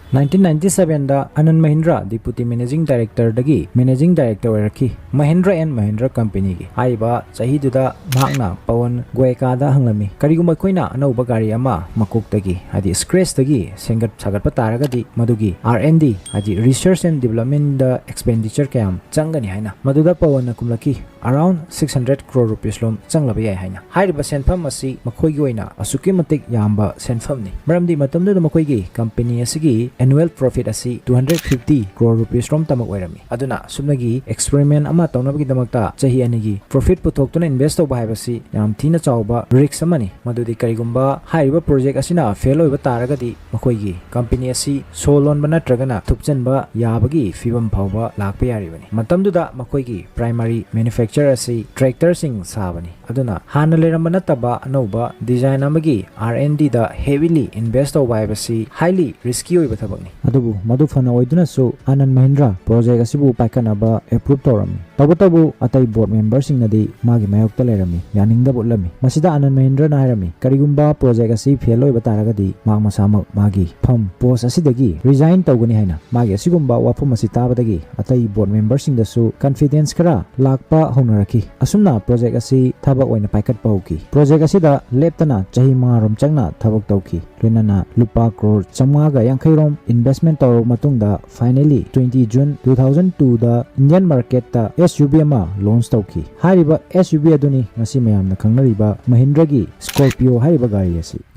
1997 da Anand Mahindra Deputy Managing Director dagi Managing Director oiraki Mahindra and Mahindra Company gi Oiba chahi duda mahakna Pawan Goeka da hanglami karigumba koina anauba gari ama makok dagi adi scratch dagi sengat sagat pataragadi madugi R&D adi Research and Development da expenditure kayam changani haina maduda Pawan na kumlaki around 600 crore rupees lom changlaba yai haina hairiba senpham asi makhoi gi oina asuki matik yamba senpham ni maramdi matamdu da makhoi gi company asigi annual profit asi 250 crore rupees rom tamak oirami aduna sumnagi experiment ama tawnabagi damakta chahi anigi profit puthok tuna invest oba haibasi yam thina chawba risk amani madudi karigumba hairiba project asina fail oiba taragadi makhoi gi company asi solon bana tragana thupchanba yabagi fibam phawba lakpa yaribani matamdu da makhoi gi primary manufacturer asi tractor sing sabani aduna hana lerambana taba anauba design amagi R&D da heavily invest oba haibasi highly risky oiba thabakni adubu madu fana oiduna so Anand Mahindra project asibu paikanaba approve torami tabu atai board member sing nadi magi mayokta lerami yaningda botlami masida Anand Mahindra na harami karigumba project asi fail oiba taragadi mag masamak magi pham post asidagi resign tawgani haina magi asigumba wafum asi tabadagi atai board member sing dasu confidence kara lakpa honaraki asumna project asi thabak oina paikat pauki project asida leptana chahi marom changna thabak tawki lenana lupa crore chamaga yankhai rom investment tawro matungda finally 20 June 2002 da Indian market ta SUV ama launch tawki hariba SUV aduni ngasi mayamna khangnariba Mahindra gi Scorpio hariba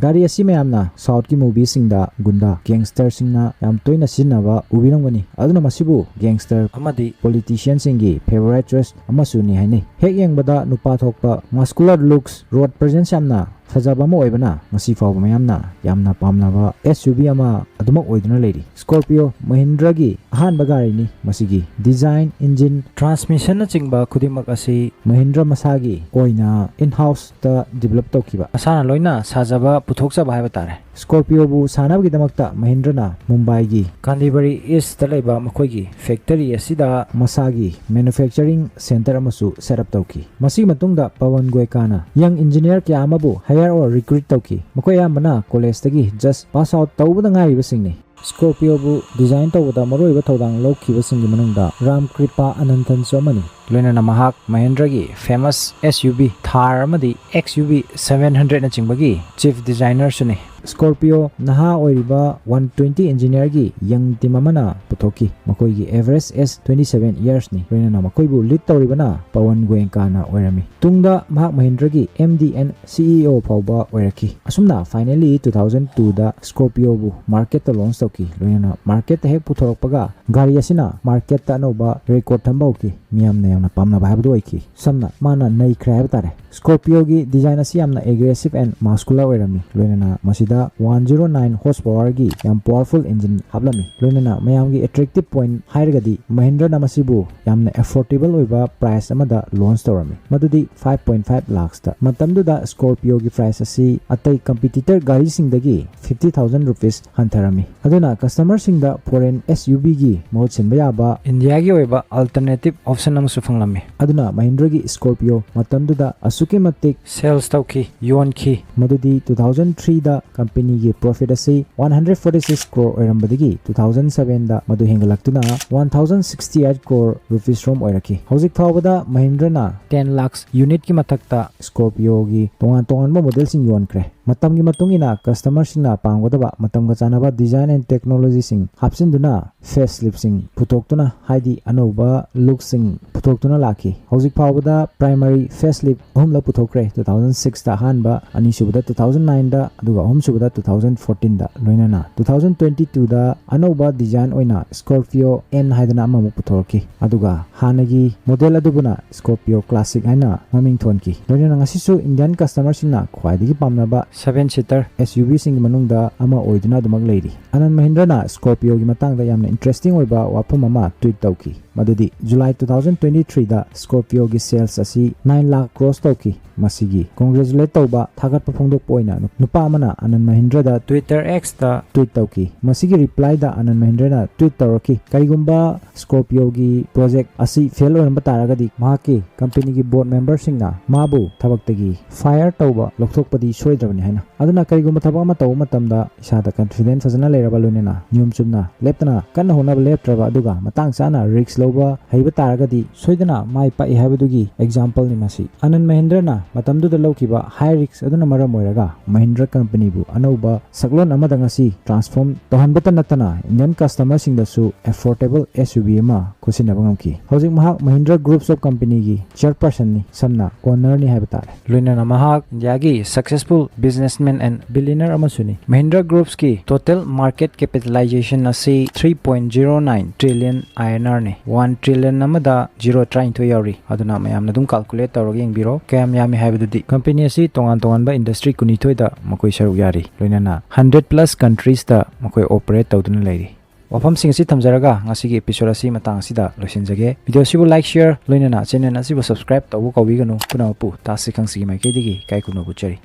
gari asi mayamna south ki movie singda gunda gangster singna yam toina sinaba ubirangani aduna masibu gangster amadi politician singi favorite choice amasuni haini hek yengbada nupa thokpa muscular looks road presence yamna fajaba mo oibana ngasi fawba mayamna yamna pamnaba SUV ama adumak oiduna leiri Scorpio Mahindra gi ahan bagari ni masigi design engine transmission na chingba khudimak asi Mahindra masagi oina in house ta develop tawkiba asana loina sajaba puthokchaba haiba tare Scorpio bu sanab gi damakta Mahindra na Mumbai gi Kandivali East ta leiba makhoi gi factory asida masagi manufacturing center amasu setup tawki masi matungda Pawan Goeka na young engineer kya amabu hire or recruit tawki makhoi amana college tagi just pass out tawbada ngari basingni Scorpio bu design tawbada maroiba thodang lokhiba singi manungda Ram Kripa Ananthan somani loinana mahak Mahindra gi famous SUV Thar amadi XUV 700 na chingbagi chief designer sune Scorpio naha oiriba 120 engineer gi young team amana Puthokhi makoi gi average is 27 years ni loinana makoi bu lead tawribana Pawan Goenka na oirami tungda mahak Mahindra gi MD and CEO phawba oiraki asumna finally 2002 da Scorpio bu market ta launch tawki loinana market ta hek puthorokpaga gari asina market ta noba record thambauki miyamna yamna pamna bhabdu oiki samna mana nei khra tare Scorpio gi design asi yamna aggressive and muscular oirami loinana masida 109 horsepower gi yam powerful engine hablami loinana mayam gi attractive point hairgadi Mahindra na masibu yamna affordable oiba price amada launch torami madudi 5.5 lakhs ta matamdu da Scorpio gi price asi atai competitor gari singdagi 50,000 rupees hantarami aduna customer singda foreign SUV gi mohot sinba yaba India gi oiba alternative option am sufanglami aduna Mahindra gi Scorpio matamdu da asuki matik sales tawki yonki madudi 2003 da company gi profit asi 146 crore oirambadagi 2007 da madu hengalaktuna 1068 crore rupees from oiraki hojik phawbada Mahindra na 10 lakhs unit ki mathakta Scorpio gi tongan model sing yonkre matam gi matungina customer singna pangwadaba matam ga chanaba design and technology sing hapsinduna facelift sing putoktuna haidi anoba look sing putoktuna laki hojik phawbada primary facelift homla puthokre 2006 da hanba ani subada 2009 da aduga hom subada 2014 da loinana 2022 da anoba design oina Scorpio N haidana amamu puthorki aduga hanagi model adubuna Scorpio classic haina maming thonki loinana ngasisu Indian customer singna khwaidigi pamnaba 7-seater SUV sing manungda ama oiduna dumak leiri Anand Mahindra na Scorpio gi matangda yamna interesting oiba wapum ama tweet tawki madudi July 2023 da Scorpio gi sales asi 9 lakh cross tawki masigi congratulate tawba thagat phongdok poina nupa amana Anand Mahindra da Twitter X da tweet tawki masigi reply da Anand Mahindra na tweet tawraki karigumba Scorpio gi project asi fail oiramba taragadi mahaki company gi board member singna mabu thabaktagi fire tawba lokthokpadi soidravani ꯇꯧꯒꯗꯕꯅꯤ ꯍꯥꯏꯅ ꯑꯗꯨꯅ ꯀꯔꯤꯒꯨꯝꯕ ꯊꯕꯛ ꯑꯃ ꯇꯧꯕ ꯃꯇꯝꯗ ꯏꯁꯥꯗ confidence ꯐꯖꯅ ꯂꯩꯔꯕ ꯂꯣꯏꯅꯅ ꯅꯤꯌꯣꯝ ꯆꯨꯝꯅ ꯂꯦꯞꯇꯅ ꯀꯟꯅ ꯍꯣꯠꯅꯕ ꯂꯦꯞꯇ꯭ꯔꯕ ꯑꯗꯨꯒ ꯃꯇꯥꯡ ꯆꯥꯅ ꯔꯤꯛꯁ ꯂꯧꯕ ꯍꯩꯕ ꯇꯥꯔꯒꯗꯤ ꯁꯣꯏꯗꯅ ꯃꯥꯏ ꯄꯥꯛꯏ ꯍꯥꯏꯕꯗꯨꯒꯤ ꯑꯦꯛꯖꯥꯝꯄꯜꯅꯤ ꯃꯁꯤ ꯑꯅꯟ ꯃꯍꯤꯟꯗ꯭ꯔꯅ ꯃꯇꯝꯗꯨꯗ ꯂꯧꯈꯤꯕ ꯍꯥꯏ ꯔꯤꯛꯁ ꯑꯗꯨꯅ ꯃꯔꯝ ꯑꯣꯏꯔꯒ ꯃꯍꯤꯟꯗ꯭ꯔ ꯀꯝꯄꯅꯤꯕꯨ ꯑꯅꯧꯕ ꯁꯛꯂꯣꯟ ꯑꯃꯗ ꯉꯁꯤ ꯇ꯭ꯔꯥꯟꯁꯐꯣꯔꯝ ꯇꯧꯍꯟꯕꯇ ꯅꯠꯇꯅ ꯏꯟꯗꯤꯌꯟ ꯀꯁꯇꯃꯔꯁꯤꯡꯗꯁꯨ ꯑꯦꯐꯣꯔꯗꯦꯕꯜ SUV ꯑꯃ ꯈꯨꯠꯁꯤꯟꯅꯕ ꯉꯝꯈꯤ ꯍꯧꯖꯤꯛ ꯃꯍꯥꯛ ꯃꯍꯤꯟꯗ꯭ꯔ ꯒ꯭ꯔꯨꯞꯁ ꯑꯣꯐ ꯀꯝꯄꯅꯤꯒꯤ ꯆꯤꯌꯔꯄꯔꯁꯟꯅꯤ ꯁꯝꯅ ꯑꯣꯅꯔꯅꯤ ꯍꯥꯏꯕ ꯇꯥꯔꯦ ꯂꯣꯏꯅꯅ ꯃꯍꯥꯛ ꯏꯟꯗꯤꯌꯥꯒꯤ ꯁꯛꯁꯦꯁꯐꯨꯜ ꯕꯤꯖꯤꯅꯦꯁꯃꯦꯟ ꯑꯦꯟ ꯕꯤꯂꯤꯌꯅꯔ ꯑꯃꯁꯨꯅꯤ ꯃꯍꯤꯟꯗ꯭ꯔ ꯒ꯭ꯔꯨꯞꯁꯀꯤ ꯇꯣꯇꯦꯜ ꯃꯥꯔꯀꯦꯠ ꯀꯦꯄꯤꯇꯦꯂꯥꯏꯖꯦꯁꯟ ꯑꯁꯤ 3.09 ꯇ꯭ꯔꯤꯂꯤꯌꯟ INR ꯅꯤ 1 ꯇ꯭ꯔꯤꯂꯤꯌꯟ ꯑꯃꯗ 0.13 ꯌꯥꯎꯔꯤ ꯑꯗꯨꯅ ꯃꯌꯥꯝꯅ ꯑꯗꯨꯝ ꯀꯥꯜꯀꯨꯂꯦꯠ ꯇꯧꯔꯒ ꯌꯦꯡꯕꯤꯔꯣ ꯀꯌꯥꯝ ꯌꯥꯝꯃꯤ ꯍꯥꯏꯕꯗꯨꯗꯤ ꯀꯝꯄꯦꯅꯤ ꯑꯁꯤ ꯇꯣꯉꯥꯟ ꯇꯣꯉꯥꯟꯕ ꯏꯟꯗꯁꯇ꯭ꯔꯤ 12ꯗ ꯃꯈꯣꯏ ꯁꯔꯨꯛ ꯌꯥꯔꯤ ꯂꯣꯏꯅꯅ 100+ ꯀꯟꯇ꯭ꯔꯤꯁꯇ ꯃꯈꯣꯏ ꯑꯣꯄꯔꯦꯠ ꯇꯧꯗꯨꯅ ꯂꯩꯔꯤ ꯋꯥꯐꯝꯁꯤꯡ ꯑꯁꯤ ꯊꯝꯖꯔꯒ ꯉꯁꯤꯒꯤ エピꯁꯣꯗ ꯑꯁꯤ ꯃꯇꯥꯡ ꯑꯁꯤꯗ ꯂꯣꯏꯁꯤꯟꯖꯒꯦ ꯚꯤꯗꯤꯑꯣ ꯑꯁꯤꯕꯨ ꯂꯥꯏꯛ ꯁꯦꯌꯔ ꯂꯣꯏꯅꯅ ꯆꯦꯅꯦꯜ ꯑꯁꯤꯕꯨ ꯁꯕꯁꯀ꯭ꯔꯥꯏꯕ ꯇꯧꯕ ꯀꯥꯎꯕꯤꯒꯅꯨ ꯄꯨꯝꯅꯃꯛꯄꯨ ꯇꯥꯁꯤ ꯈꯪꯁꯤꯒꯤ ꯃꯥꯏꯀꯩꯗꯒꯤ ꯏꯀꯥꯏ ꯈꯨꯝꯅꯕ ꯎꯠꯆꯔꯤ